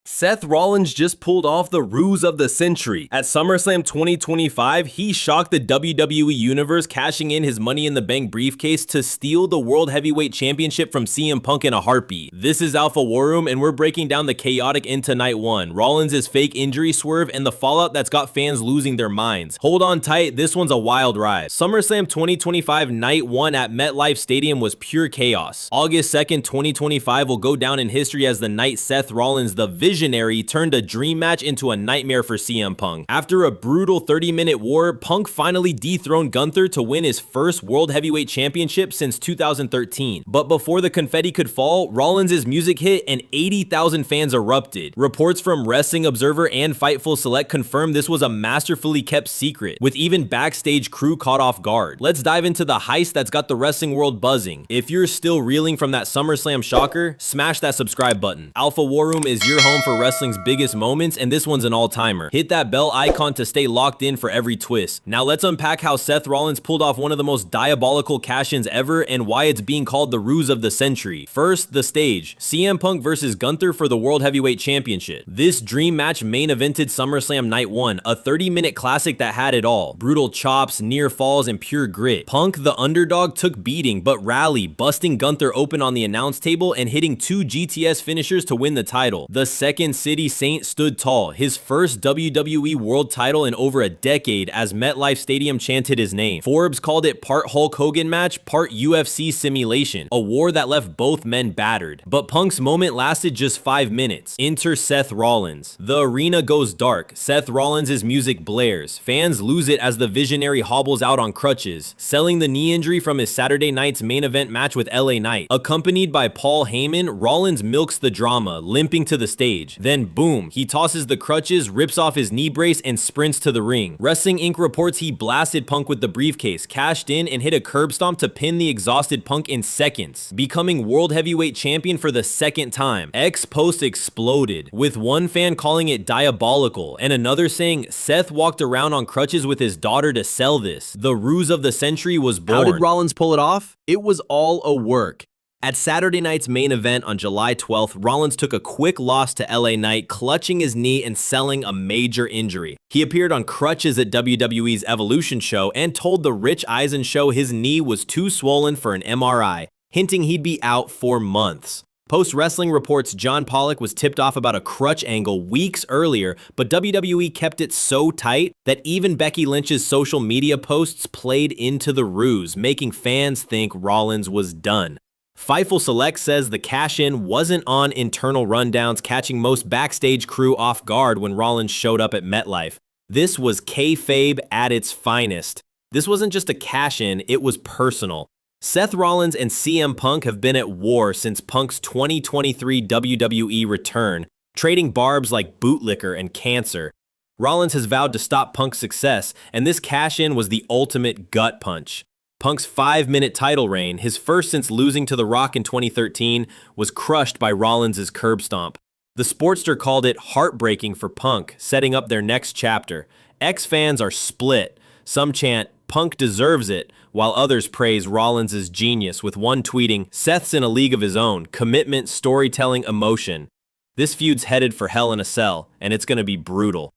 Seth Rollins just pulled off the ruse of the century. At SummerSlam 2025, he shocked the WWE Universe, cashing in his Money in the Bank briefcase to steal the World Heavyweight Championship from CM Punk in a heartbeat. This is AlphaWar Room, and we're breaking down the chaotic into Night 1, Rollins' fake injury swerve, and the fallout that's got fans losing their minds. Hold on tight, this one's a wild ride. SummerSlam 2025 Night 1 at MetLife Stadium was pure chaos. August 2nd, 2025 will go down in history as the night Seth Rollins, the Visionary, turned a dream match into a nightmare for CM Punk. After a brutal 30-minute war, Punk finally dethroned Gunther to win his first World Heavyweight Championship since 2013. But before the confetti could fall, Rollins' music hit and 80,000 fans erupted. Reports from Wrestling Observer and Fightful Select confirmed this was a masterfully kept secret, with even backstage crew caught off guard. Let's dive into the heist that's got the wrestling world buzzing. If you're still reeling from that SummerSlam shocker, smash that subscribe button. AlphaWar Room is your home for wrestling's biggest moments, and this one's an all-timer. Hit that bell icon to stay locked in for every twist. Now let's unpack how Seth Rollins pulled off one of the most diabolical cash-ins ever and why it's being called the ruse of the century. First, the stage. CM Punk versus Gunther for the World Heavyweight Championship. This dream match main evented SummerSlam Night 1, a 30-minute classic that had it all. Brutal chops, near falls, and pure grit. Punk, the underdog, took beating, but rallied, busting Gunther open on the announce table and hitting 2 GTS finishers to win the title. The Second City Saint stood tall, his first WWE World title in over a decade, as MetLife Stadium chanted his name. Forbes called it part Hulk Hogan match, part UFC simulation, a war that left both men battered. But Punk's moment lasted just 5 minutes. Enter Seth Rollins. The arena goes dark. Seth Rollins' music blares. Fans lose it as the Visionary hobbles out on crutches, selling the knee injury from his Saturday night's main event match with LA Knight. Accompanied by Paul Heyman, Rollins milks the drama, limping to the stage. Then boom, he tosses the crutches, rips off his knee brace, and sprints to the ring. Wrestling Inc. reports he blasted Punk with the briefcase, cashed in, and hit a curb stomp to pin the exhausted Punk in seconds, becoming World Heavyweight Champion for the second time. X post exploded, with one fan calling it diabolical, and another saying Seth walked around on crutches with his daughter to sell this. The ruse of the century was born. How did Rollins pull it off? It was all a work. At Saturday night's main event on July 12th, Rollins took a quick loss to LA Knight, clutching his knee and selling a major injury. He appeared on crutches at WWE's Evolution show and told the Rich Eisen show his knee was too swollen for an MRI, hinting he'd be out for months. Post-wrestling reports John Pollock was tipped off about a crutch angle weeks earlier, but WWE kept it so tight that even Becky Lynch's social media posts played into the ruse, making fans think Rollins was done. Fightful Select says the cash-in wasn't on internal rundowns, catching most backstage crew off guard when Rollins showed up at MetLife. This was kayfabe at its finest. This wasn't just a cash-in, it was personal. Seth Rollins and CM Punk have been at war since Punk's 2023 WWE return, trading barbs like bootlicker and cancer. Rollins has vowed to stop Punk's success, and this cash-in was the ultimate gut punch. Punk's 5-minute title reign, his first since losing to The Rock in 2013, was crushed by Rollins' curb stomp. The Sportster called it heartbreaking for Punk, setting up their next chapter. X-fans are split. Some chant, Punk deserves it, while others praise Rollins' genius, with one tweeting, Seth's in a league of his own, commitment, storytelling, emotion. This feud's headed for Hell in a Cell, and it's gonna be brutal.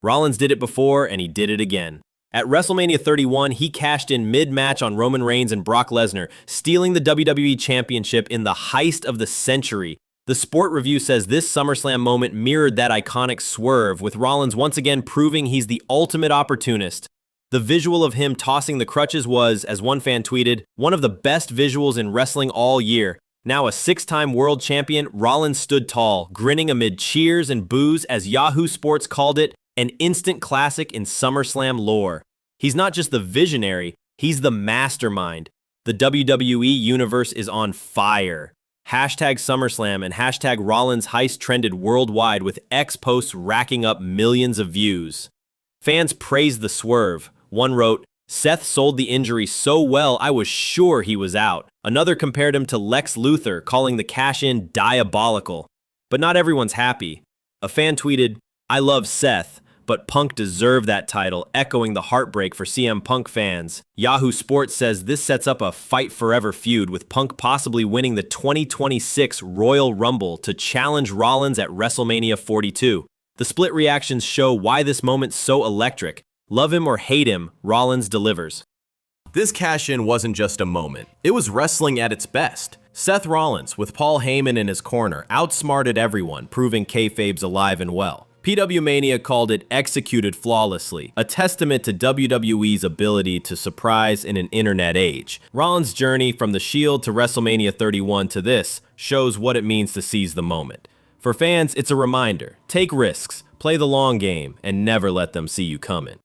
Rollins did it before, and he did it again. At WrestleMania 31, he cashed in mid-match on Roman Reigns and Brock Lesnar, stealing the WWE Championship in the heist of the century. The Sport Review says this SummerSlam moment mirrored that iconic swerve, with Rollins once again proving he's the ultimate opportunist. The visual of him tossing the crutches was, as one fan tweeted, one of the best visuals in wrestling all year. Now a 6-time world champion, Rollins stood tall, grinning amid cheers and boos as Yahoo Sports called it, an instant classic in SummerSlam lore. He's not just the visionary, he's the mastermind. The WWE universe is on fire. Hashtag SummerSlam and hashtag Rollins heist trended worldwide, with X posts racking up millions of views. Fans praised the swerve. One wrote, Seth sold the injury so well I was sure he was out. Another compared him to Lex Luthor, calling the cash-in diabolical. But not everyone's happy. A fan tweeted, I love Seth, but but Punk deserved that title, echoing the heartbreak for CM Punk fans. Yahoo Sports says this sets up a fight forever feud, with Punk possibly winning the 2026 Royal Rumble to challenge Rollins at WrestleMania 42. The split reactions show why this moment's so electric. Love him or hate him, Rollins delivers. This cash-in wasn't just a moment. It was wrestling at its best. Seth Rollins, with Paul Heyman in his corner, outsmarted everyone, proving kayfabe's alive and well. PW Mania called it executed flawlessly, a testament to WWE's ability to surprise in an internet age. Rollins' journey from the Shield to WrestleMania 31 to this shows what it means to seize the moment. For fans, it's a reminder: take risks, play the long game, and never let them see you coming.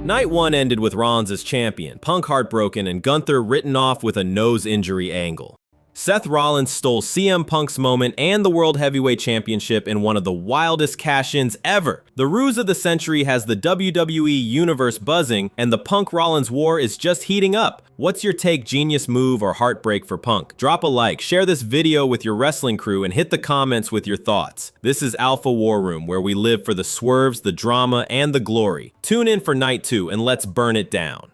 Night 1 ended with Rollins as champion, Punk heartbroken, and Gunther written off with a nose injury angle. Seth Rollins stole CM Punk's moment and the World Heavyweight Championship in one of the wildest cash-ins ever. The Ruse of the century has the WWE Universe buzzing, and the Punk-Rollins war is just heating up. What's your take, genius move or heartbreak for Punk? Drop a like, share this video with your wrestling crew, and hit the comments with your thoughts. This is AlphaWar Room, where we live for the swerves, the drama, and the glory. Tune in for Night 2 and let's burn it down.